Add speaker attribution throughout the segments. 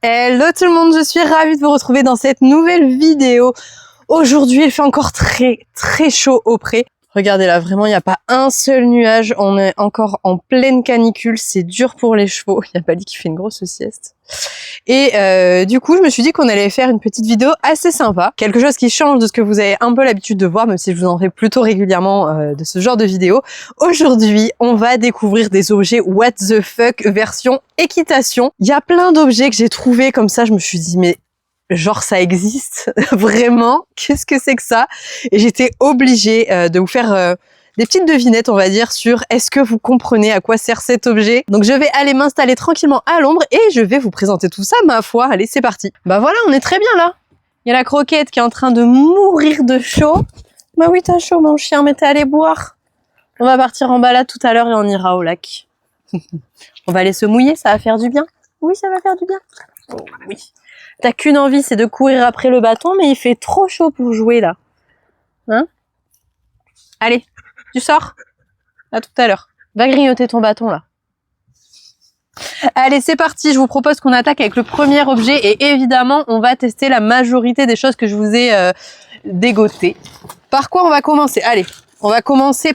Speaker 1: Hello tout le monde, je suis ravie de vous retrouver dans cette nouvelle vidéo. Aujourd'hui, il fait encore très chaud au pré. Regardez là, vraiment, il n'y a pas un seul nuage. On est encore en pleine canicule. C'est dur pour les chevaux. Il y a Bali qui fait une grosse sieste. Et du coup, je me suis dit qu'on allait faire une petite vidéo assez sympa. Quelque chose qui change de ce que vous avez un peu l'habitude de voir, même si je vous en fais plutôt régulièrement de ce genre de vidéo. Aujourd'hui, on va découvrir des objets what the fuck version équitation. Il y a plein d'objets que j'ai trouvés comme ça. Je me suis dit, mais genre ça existe vraiment, qu'est-ce que c'est que ça? Et j'étais obligée de vous faire des petites devinettes, on va dire, sur est-ce que vous comprenez à quoi sert cet objet. Donc je vais aller m'installer tranquillement à l'ombre et je vais vous présenter tout ça, ma foi. Allez, c'est parti. Bah voilà, on est très bien là. Il y a la croquette qui est en train de mourir de chaud. Bah oui, t'as chaud mon chien, mais t'es allé boire. On va partir en balade tout à l'heure et on ira au lac. On va aller se mouiller, ça va faire du bien. Oui, ça va faire du bien. Oh, oui. T'as qu'une envie, c'est de courir après le bâton, mais il fait trop chaud pour jouer, là. Hein? Allez, tu sors? À tout à l'heure. Va grignoter ton bâton, là. Allez, c'est parti. Je vous propose qu'on attaque avec le premier objet. Et évidemment, on va tester la majorité des choses que je vous ai dégotées. Par quoi on va commencer? Allez, on va commencer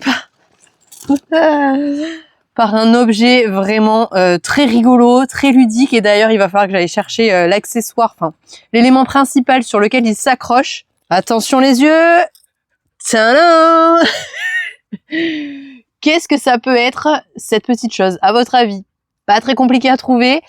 Speaker 1: par un objet vraiment très rigolo, très ludique. Et d'ailleurs, il va falloir que j'aille chercher l'accessoire, enfin, l'élément principal sur lequel il s'accroche. Attention les yeux. Tadam. Qu'est-ce que ça peut être, cette petite chose, à votre avis? Pas très compliqué à trouver.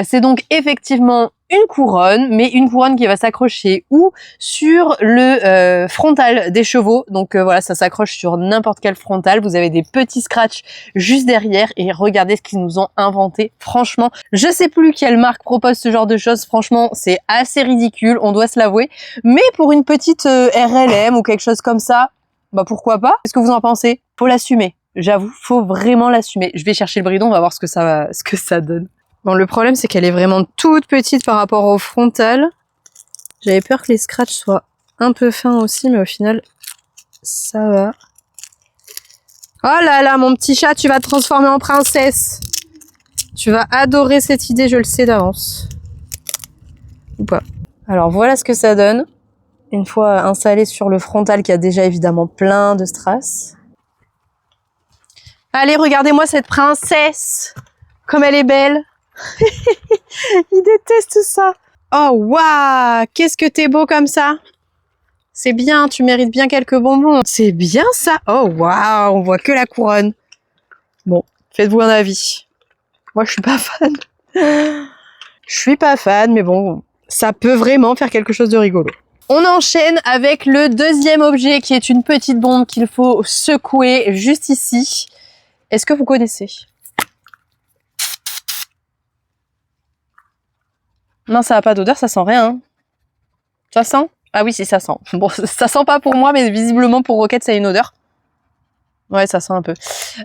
Speaker 1: C'est donc effectivement une couronne, mais une couronne qui va s'accrocher où? Sur le frontal des chevaux. Donc voilà, ça s'accroche sur n'importe quel frontal. Vous avez des petits scratchs juste derrière et regardez ce qu'ils nous ont inventé. Franchement, je sais plus quelle marque propose ce genre de choses. Franchement, c'est assez ridicule, on doit se l'avouer. Mais pour une petite RLM ou quelque chose comme ça, bah pourquoi pas? Qu'est-ce que vous en pensez? Faut l'assumer. J'avoue, faut vraiment l'assumer. Je vais chercher le bridon, on va voir ce que ça donne. Bon, le problème, c'est qu'elle est vraiment toute petite par rapport au frontal. J'avais peur que les scratchs soient un peu fins aussi, mais au final, ça va. Oh là là, mon petit chat, tu vas te transformer en princesse. Tu vas adorer cette idée, je le sais d'avance. Ou pas. Alors, voilà ce que ça donne. Une fois installé sur le frontal qui a déjà évidemment plein de strass. Allez, regardez-moi cette princesse. Comme elle est belle. Il déteste ça. Oh, waouh. Qu'est-ce que t'es beau comme ça. C'est bien, tu mérites bien quelques bonbons. C'est bien ça. Oh, waouh. On voit que la couronne. Bon, faites-vous un avis. Moi, je suis pas fan. Je suis pas fan, mais bon, ça peut vraiment faire quelque chose de rigolo. On enchaîne avec le deuxième objet qui est une petite bombe qu'il faut secouer juste ici. Est-ce que vous connaissez? Non, ça n'a pas d'odeur, ça sent rien. Hein. Ça sent? Ah oui, si, ça sent. Bon, ça sent pas pour moi, mais visiblement pour Roquette, ça a une odeur. Ouais, ça sent un peu.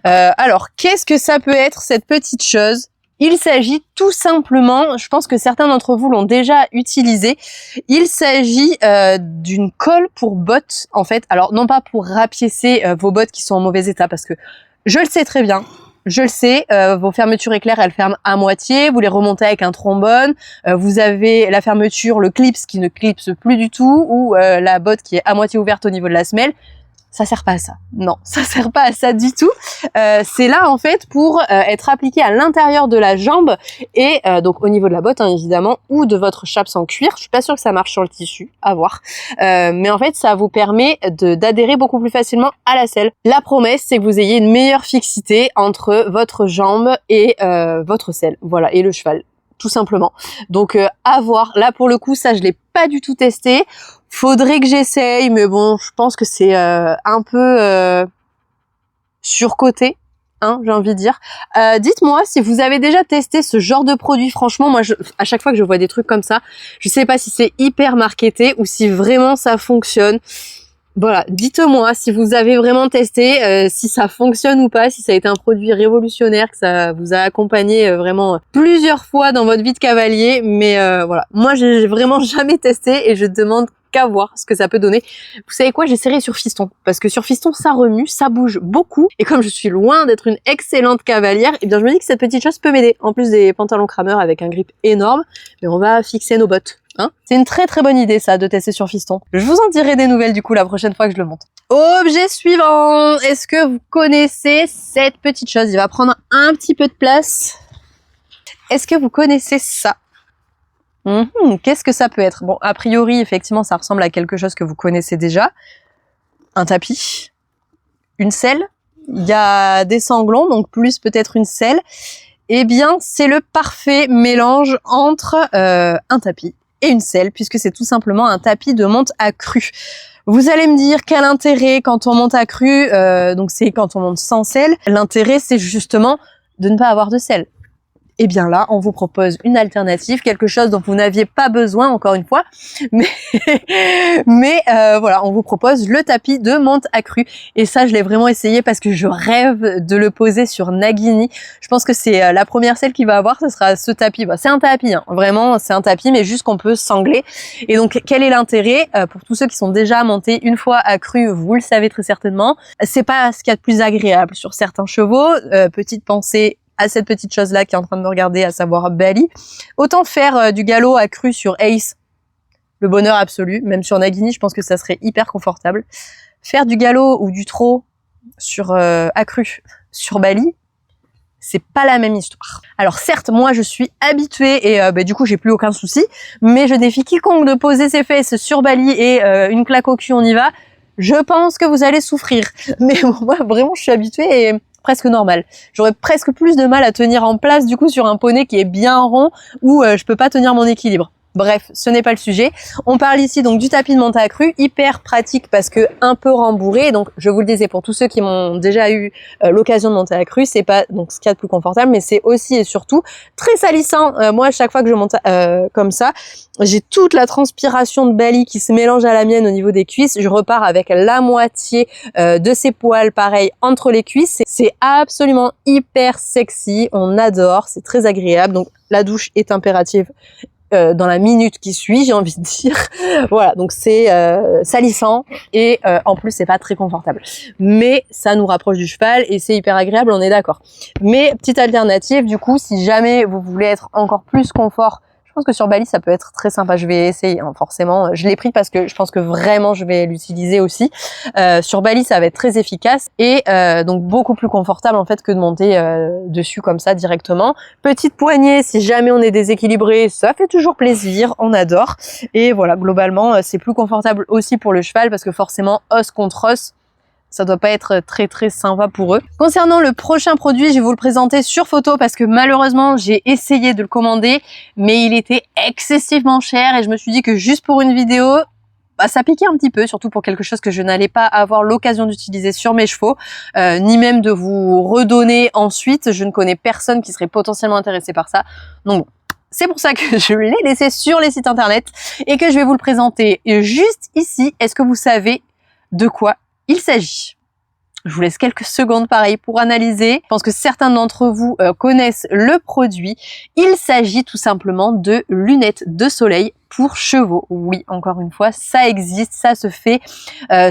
Speaker 1: Alors, qu'est-ce que ça peut être, cette petite chose? Il s'agit tout simplement, je pense que certains d'entre vous l'ont déjà utilisé, il s'agit d'une colle pour bottes, en fait. Alors, non pas pour rapiécer vos bottes qui sont en mauvais état, parce que je le sais très bien, je le sais, vos fermetures éclair, elles ferment à moitié, vous les remontez avec un trombone, vous avez la fermeture, le clips qui ne clipse plus du tout, ou la botte qui est à moitié ouverte au niveau de la semelle. Ça sert pas à ça. Non, ça sert pas à ça du tout. C'est là en fait pour être appliqué à l'intérieur de la jambe et donc au niveau de la botte hein, évidemment ou de votre chape sans cuir. Je suis pas sûre que ça marche sur le tissu, à voir. Mais en fait ça vous permet d'adhérer beaucoup plus facilement à la selle. La promesse c'est que vous ayez une meilleure fixité entre votre jambe et votre selle. Voilà, et le cheval. Tout simplement. Donc à voir. Là pour le coup ça je l'ai pas du tout testé. Faudrait que j'essaye, mais bon, je pense que c'est un peu surcoté, hein, j'ai envie de dire. Dites-moi si vous avez déjà testé ce genre de produit. Franchement, moi, à chaque fois que je vois des trucs comme ça, je sais pas si c'est hyper marketé ou si vraiment ça fonctionne. Voilà, dites-moi si vous avez vraiment testé, si ça fonctionne ou pas, si ça a été un produit révolutionnaire, que ça vous a accompagné vraiment plusieurs fois dans votre vie de cavalier. Mais voilà, moi j'ai vraiment jamais testé et je demande qu'à voir ce que ça peut donner. Vous savez quoi, j'essaierai sur fiston, parce que sur fiston, ça remue, ça bouge beaucoup, et comme je suis loin d'être une excellente cavalière, et bien je me dis que cette petite chose peut m'aider, en plus des pantalons crameurs avec un grip énorme, mais on va fixer nos bottes. Hein, c'est une très très bonne idée ça de tester sur fiston. Je vous en dirai des nouvelles du coup la prochaine fois que je le monte. Objet suivant, est-ce que vous connaissez cette petite chose? Il va prendre un petit peu de place. Est-ce que vous connaissez ça? Qu'est-ce que ça peut être? Bon, a priori, effectivement, ça ressemble à quelque chose que vous connaissez déjà. Un tapis, une selle, il y a des sanglons, donc plus peut-être une selle. Eh bien, c'est le parfait mélange entre un tapis et une selle, puisque c'est tout simplement un tapis de monte à cru. Vous allez me dire quel intérêt quand on monte à cru, donc c'est quand on monte sans selle. L'intérêt, c'est justement de ne pas avoir de selle. Et bien là, on vous propose une alternative, quelque chose dont vous n'aviez pas besoin, encore une fois, mais, voilà, on vous propose le tapis de monte à cru. Et ça, je l'ai vraiment essayé parce que je rêve de le poser sur Nagini. Je pense que c'est la première selle qu'il va avoir, ce sera ce tapis. Bah, c'est un tapis, hein. Vraiment, c'est un tapis, mais juste qu'on peut sangler. Et donc, quel est l'intérêt? Pour tous ceux qui sont déjà montés une fois à cru, vous le savez très certainement, c'est pas ce qu'il y a de plus agréable sur certains chevaux. Petite pensée à cette petite chose-là qui est en train de me regarder, à savoir Bali. Autant faire du galop à cru sur Ace, le bonheur absolu. Même sur Nagini, je pense que ça serait hyper confortable. Faire du galop ou du trot sur à cru sur Bali, c'est pas la même histoire. Alors certes, moi je suis habituée et du coup j'ai plus aucun souci, mais je défie quiconque de poser ses fesses sur Bali et une claque au cul, on y va. Je pense que vous allez souffrir. Mais moi vraiment je suis habituée et presque normal. J'aurais presque plus de mal à tenir en place du coup sur un poney qui est bien rond où je peux pas tenir mon équilibre. Bref, ce n'est pas le sujet. On parle ici donc du tapis de monte à cru, hyper pratique parce que un peu rembourré. Donc je vous le disais pour tous ceux qui m'ont déjà eu l'occasion de monter à cru, c'est pas donc ce qu'il y a de plus confortable, mais c'est aussi et surtout très salissant. Moi, à chaque fois que je monte comme ça, j'ai toute la transpiration de Bali qui se mélange à la mienne au niveau des cuisses. Je repars avec la moitié de ses poils, pareil, entre les cuisses. C'est absolument hyper sexy. On adore. C'est très agréable. Donc la douche est impérative dans la minute qui suit, j'ai envie de dire. Voilà, donc c'est salissant et en plus c'est pas très confortable. Mais ça nous rapproche du cheval et c'est hyper agréable, on est d'accord. Mais petite alternative, du coup, si jamais vous voulez être encore plus confort, je pense que sur Bali ça peut être très sympa. Je vais essayer, hein, forcément. Je l'ai pris parce que je pense que vraiment je vais l'utiliser aussi. Sur Bali ça va être très efficace et donc beaucoup plus confortable en fait que de monter dessus comme ça directement. Petite poignée si jamais on est déséquilibré, ça fait toujours plaisir, on adore. Et voilà, globalement c'est plus confortable aussi pour le cheval parce que forcément os contre os, ça doit pas être très très sympa pour eux. Concernant le prochain produit, je vais vous le présenter sur photo parce que malheureusement j'ai essayé de le commander, mais il était excessivement cher et je me suis dit que juste pour une vidéo, bah, ça piquait un petit peu, surtout pour quelque chose que je n'allais pas avoir l'occasion d'utiliser sur mes chevaux, ni même de vous redonner ensuite. Je ne connais personne qui serait potentiellement intéressé par ça. Donc bon. C'est pour ça que je l'ai laissé sur les sites internet et que je vais vous le présenter juste ici. Est-ce que vous savez de quoi il s'agit? Je vous laisse quelques secondes pareil pour analyser. Je pense que certains d'entre vous connaissent le produit. Il s'agit tout simplement de lunettes de soleil pour chevaux. Oui, encore une fois, ça existe, ça se fait.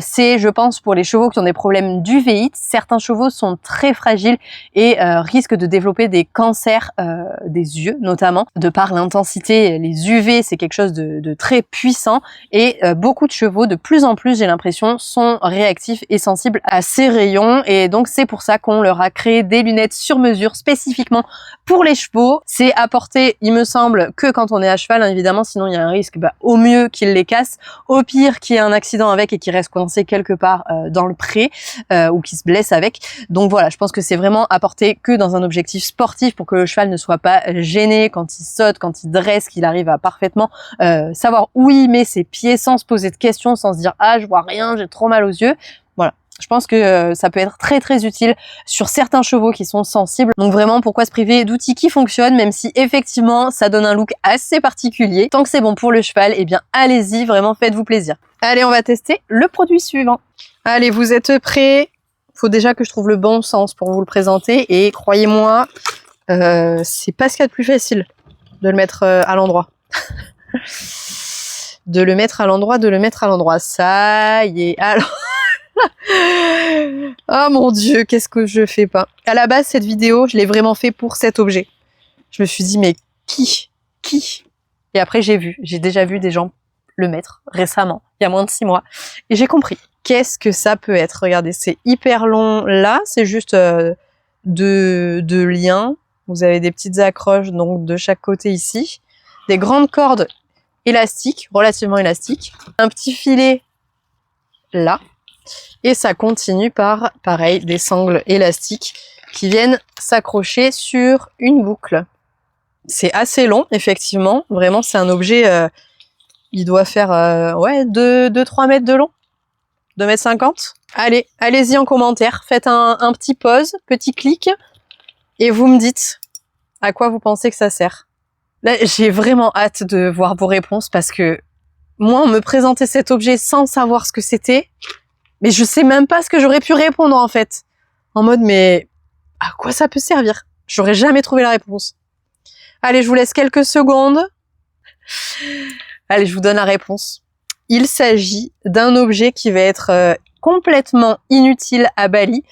Speaker 1: C'est, je pense, pour les chevaux qui ont des problèmes d'uvéite. Certains chevaux sont très fragiles et risquent de développer des cancers des yeux, notamment, de par l'intensité. Les UV, c'est quelque chose de très puissant et beaucoup de chevaux, de plus en plus, j'ai l'impression, sont réactifs et sensibles à ces rayons. Et donc, c'est pour ça qu'on leur a créé des lunettes sur mesure spécifiquement pour les chevaux. C'est à porter, il me semble, que quand on est à cheval, hein, évidemment, sinon il y a un risque, au mieux qu'il les casse, au pire qu'il y ait un accident avec et qu'il reste coincé quelque part dans le pré ou qu'il se blesse avec. Donc voilà, je pense que c'est vraiment à porter que dans un objectif sportif pour que le cheval ne soit pas gêné quand il saute, quand il dresse, qu'il arrive à parfaitement savoir où il met ses pieds sans se poser de questions, sans se dire « Ah, je vois rien, j'ai trop mal aux yeux ». Voilà. Je pense que ça peut être très très utile sur certains chevaux qui sont sensibles. Donc vraiment, pourquoi se priver d'outils qui fonctionnent, même si effectivement ça donne un look assez particulier. Tant que c'est bon pour le cheval, eh bien allez-y, vraiment faites-vous plaisir. Allez, on va tester le produit suivant. Allez, vous êtes prêts? Faut déjà que je trouve le bon sens pour vous le présenter et croyez-moi, c'est pas ce qu'il y a de plus facile de le mettre à l'endroit. De le mettre à l'endroit, de le mettre à l'endroit. Ça y est. Alors... Oh mon Dieu, qu'est-ce que je fais pas. À la base, cette vidéo, je l'ai vraiment fait pour cet objet. Je me suis dit, mais qui? Et après, j'ai déjà vu des gens le mettre récemment, il y a moins de 6 mois. Et j'ai compris. Qu'est-ce que ça peut être? Regardez, c'est hyper long là, c'est juste deux liens. Vous avez des petites accroches donc de chaque côté ici. Des grandes cordes élastiques, relativement élastiques. Un petit filet là. Et ça continue par, pareil, des sangles élastiques qui viennent s'accrocher sur une boucle. C'est assez long, effectivement. Vraiment, c'est un objet, il doit faire 2-3 mètres de long. 2,50 m. Allez, allez-y en commentaire. Faites un petit pause, petit clic. Et vous me dites à quoi vous pensez que ça sert. Là, j'ai vraiment hâte de voir vos réponses parce que moi, on me présentait cet objet sans savoir ce que c'était. Mais je sais même pas ce que j'aurais pu répondre en fait. En mode, mais à quoi ça peut servir? J'aurais jamais trouvé la réponse. Allez, je vous laisse quelques secondes. Allez, je vous donne la réponse. Il s'agit d'un objet qui va être complètement inutile à Bali,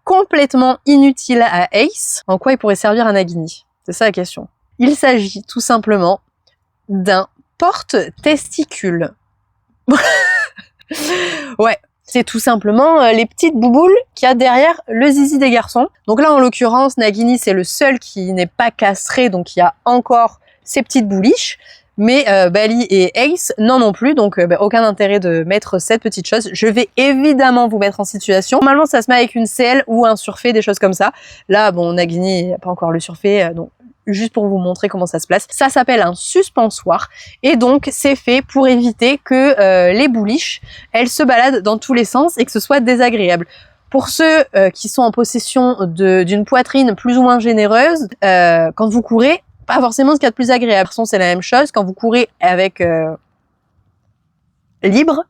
Speaker 1: complètement inutile à Ace. En quoi il pourrait servir à Nagini? C'est ça la question. Il s'agit tout simplement d'un porte-testicule. Ouais. C'est tout simplement les petites bouboules qu'il y a derrière le zizi des garçons. Donc là, en l'occurrence, Nagini, c'est le seul qui n'est pas castré, donc il y a encore ces petites bouliches. Mais Bali et Ace, non plus, donc aucun intérêt de mettre cette petite chose. Je vais évidemment vous mettre en situation. Normalement, ça se met avec une selle ou un surfait, des choses comme ça. Là, bon, Nagini n'a pas encore le surfait, donc juste pour vous montrer comment ça se place. Ça s'appelle un suspensoir et donc c'est fait pour éviter que les bouliches, elles se baladent dans tous les sens et que ce soit désagréable. Pour ceux qui sont en possession d'une poitrine plus ou moins généreuse, quand vous courez, pas forcément ce qu'il y a de plus agréable. C'est la même chose quand vous courez avec libre.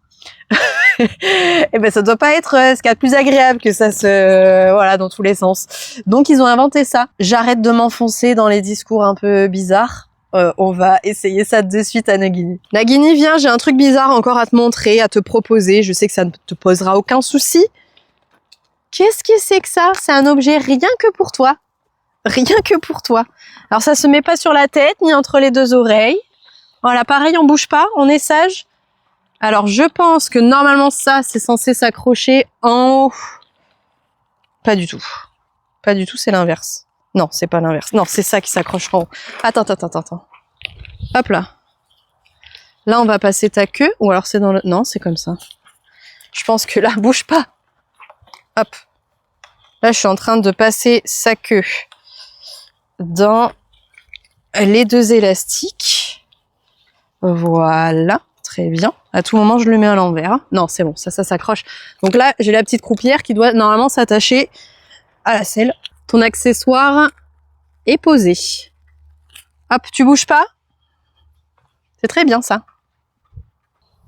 Speaker 1: Et ben ça doit pas être ce qu'il y a de plus agréable que ça se voilà dans tous les sens. Donc ils ont inventé ça. J'arrête de m'enfoncer dans les discours un peu bizarres. On va essayer ça de suite à Nagini. Nagini, viens, j'ai un truc bizarre encore à te montrer, à te proposer. Je sais que ça ne te posera aucun souci. Qu'est-ce que c'est que ça? C'est un objet rien que pour toi. Rien que pour toi. Alors ça se met pas sur la tête ni entre les deux oreilles. Voilà, pareil, on bouge pas, on est sage. Alors, je pense que normalement, ça, c'est censé s'accrocher en haut. Pas du tout. Pas du tout, c'est l'inverse. Non, c'est pas l'inverse. Non, c'est ça qui s'accroche en haut. Attends. Hop là. Là, on va passer ta queue. Ou alors, c'est dans le... Non, c'est comme ça. Je pense que là, bouge pas. Hop. Là, je suis en train de passer sa queue dans les deux élastiques. Voilà. Très bien. À tout moment, je le mets à l'envers. Non, c'est bon, ça s'accroche. Donc là, j'ai la petite croupière qui doit normalement s'attacher à la selle. Ton accessoire est posé. Hop, tu bouges pas? C'est très bien, ça.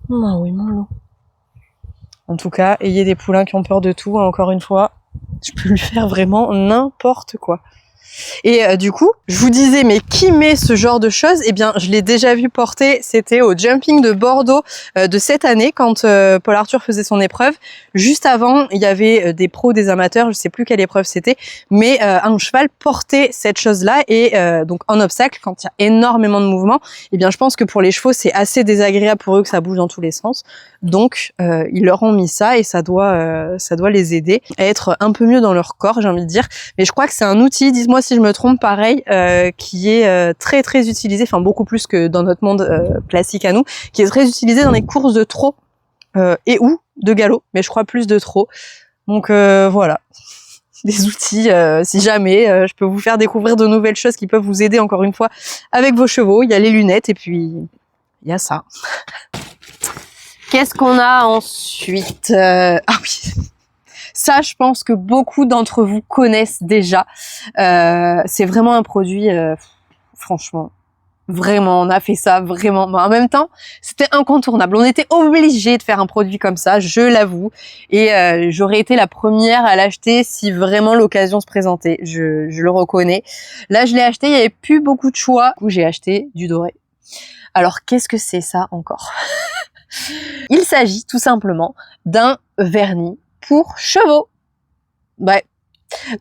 Speaker 1: Oh oui, mon loup. En tout cas, ayez des poulains qui ont peur de tout. Encore une fois, je peux lui faire vraiment n'importe quoi. Et du coup, je vous disais, mais qui met ce genre de choses? Eh bien, je l'ai déjà vu porter, c'était au jumping de Bordeaux de cette année, quand Paul Arthur faisait son épreuve. Juste avant, il y avait des pros, des amateurs, je sais plus quelle épreuve c'était, mais un cheval portait cette chose-là, et donc en obstacle, quand il y a énormément de mouvements, eh bien, je pense que pour les chevaux, c'est assez désagréable pour eux que ça bouge dans tous les sens. Donc, ils leur ont mis ça, et ça doit les aider à être un peu mieux dans leur corps, j'ai envie de dire. Mais je crois que c'est un outil, dites-moi si je me trompe, pareil, qui est très très utilisé, enfin beaucoup plus que dans notre monde classique à nous, qui est très utilisé dans les courses de trot et ou de galop, mais je crois plus de trot. Donc voilà, des outils, si jamais je peux vous faire découvrir de nouvelles choses qui peuvent vous aider encore une fois avec vos chevaux. Il y a les lunettes et puis il y a ça. Qu'est-ce qu'on a ensuite? Ah oui, ça, je pense que beaucoup d'entre vous connaissent déjà. C'est vraiment un produit, franchement, vraiment, on a fait ça vraiment. Mais en même temps, c'était incontournable. On était obligé de faire un produit comme ça, je l'avoue. Et j'aurais été la première à l'acheter si vraiment l'occasion se présentait. Je le reconnais. Là, je l'ai acheté, il n'y avait plus beaucoup de choix. Du coup, j'ai acheté du doré. Alors, qu'est-ce que c'est ça encore? Il s'agit tout simplement d'un vernis pour chevaux. Ouais.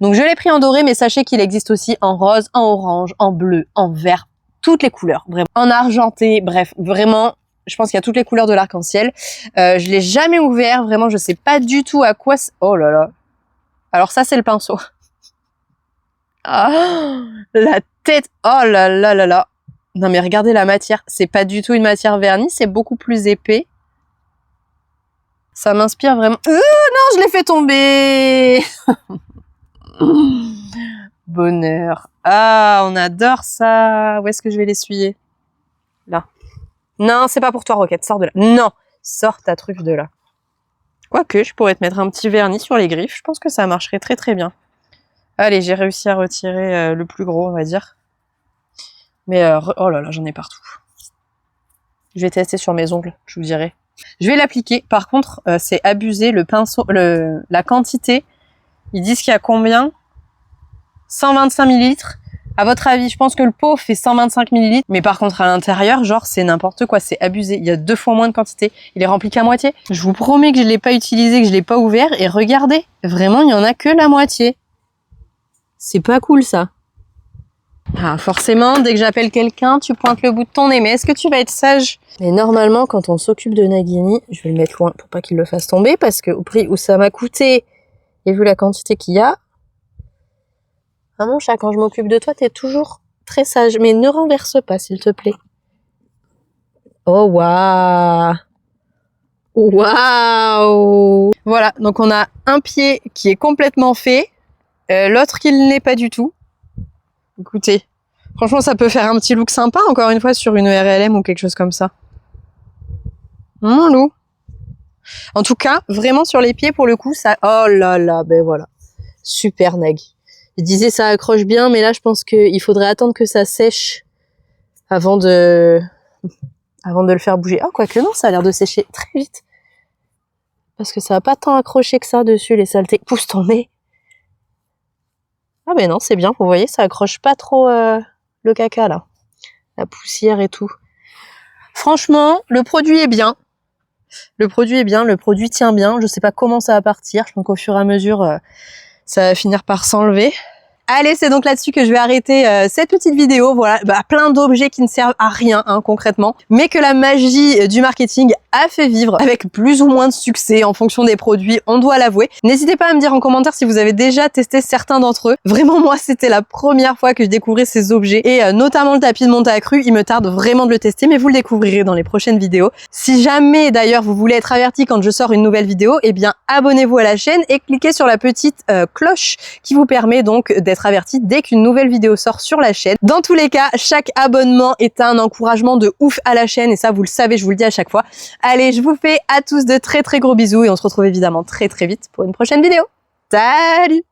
Speaker 1: Donc, je l'ai pris en doré, mais sachez qu'il existe aussi en rose, en orange, en bleu, en vert, toutes les couleurs, vraiment. En argenté, bref, vraiment, je pense qu'il y a toutes les couleurs de l'arc-en-ciel. Je l'ai jamais ouvert, vraiment, je sais pas du tout à quoi... Oh là là. Alors ça, c'est le pinceau. Ah, la tête. Oh là là là là. Non mais regardez la matière. C'est pas du tout une matière vernie, c'est beaucoup plus épais. Ça m'inspire vraiment. Non, je l'ai fait tomber. Bonheur. Ah, on adore ça. Où est-ce que je vais l'essuyer? Là. Non, c'est pas pour toi, Roquette. Sors de là. Non, sors ta truffe de là. Quoique, je pourrais te mettre un petit vernis sur les griffes. Je pense que ça marcherait très très bien. Allez, j'ai réussi à retirer le plus gros, on va dire. Mais oh là là, j'en ai partout. Je vais tester sur mes ongles, je vous dirai. Je vais l'appliquer. Par contre, c'est abusé. Le pinceau, la quantité, ils disent qu'il y a combien? 125 ml. À votre avis, je pense que le pot fait 125 ml. Mais par contre, à l'intérieur, genre, c'est n'importe quoi. C'est abusé. Il y a 2 fois moins de quantité. Il est rempli qu'à moitié. Je vous promets que je l'ai pas utilisé, que je l'ai pas ouvert. Et regardez, vraiment, il y en a que la moitié. C'est pas cool, ça. Ah, forcément, dès que j'appelle quelqu'un, tu pointes le bout de ton nez. Mais est-ce que tu vas être sage? Mais normalement, quand on s'occupe de Nagini, je vais le mettre loin pour pas qu'il le fasse tomber, parce que au prix où ça m'a coûté, et vu la quantité qu'il y a, ah mon chat, quand je m'occupe de toi, t'es toujours très sage. Mais ne renverse pas, s'il te plaît. Oh, waouh! Waouh! Voilà, donc on a un pied qui est complètement fait, l'autre qui ne l'est pas du tout. Écoutez, franchement, ça peut faire un petit look sympa, encore une fois, sur une RLM ou quelque chose comme ça. Mon loup. En tout cas, vraiment sur les pieds, pour le coup, ça... Oh là là, ben voilà. Super Nag. Il disait ça accroche bien, mais là, je pense qu'il faudrait attendre que ça sèche avant de le faire bouger. Oh, quoique non, ça a l'air de sécher très vite. Parce que ça va pas tant accrocher que ça dessus, les saletés. Pousse ton nez. Ah ben non, c'est bien, vous voyez, ça accroche pas trop le caca, là. La poussière et tout. Franchement, le produit est bien. Le produit est bien, le produit tient bien. Je sais pas comment ça va partir. Je pense qu'au fur et à mesure, ça va finir par s'enlever. Allez, c'est donc là-dessus que je vais arrêter cette petite vidéo. Voilà, plein d'objets qui ne servent à rien, hein, concrètement, mais que la magie du marketing a fait vivre avec plus ou moins de succès en fonction des produits, on doit l'avouer. N'hésitez pas à me dire en commentaire si vous avez déjà testé certains d'entre eux. Vraiment, moi, c'était la première fois que je découvrais ces objets, et notamment le tapis de monte à cru. Il me tarde vraiment de le tester, mais vous le découvrirez dans les prochaines vidéos. Si jamais, d'ailleurs, vous voulez être averti quand je sors une nouvelle vidéo, eh bien, abonnez-vous à la chaîne et cliquez sur la petite cloche qui vous permet donc d'être averti dès qu'une nouvelle vidéo sort sur la chaîne. Dans tous les cas, chaque abonnement est un encouragement de ouf à la chaîne, et ça vous le savez, je vous le dis à chaque fois. Allez, je vous fais à tous de très très gros bisous, et on se retrouve évidemment très très vite pour une prochaine vidéo. Salut!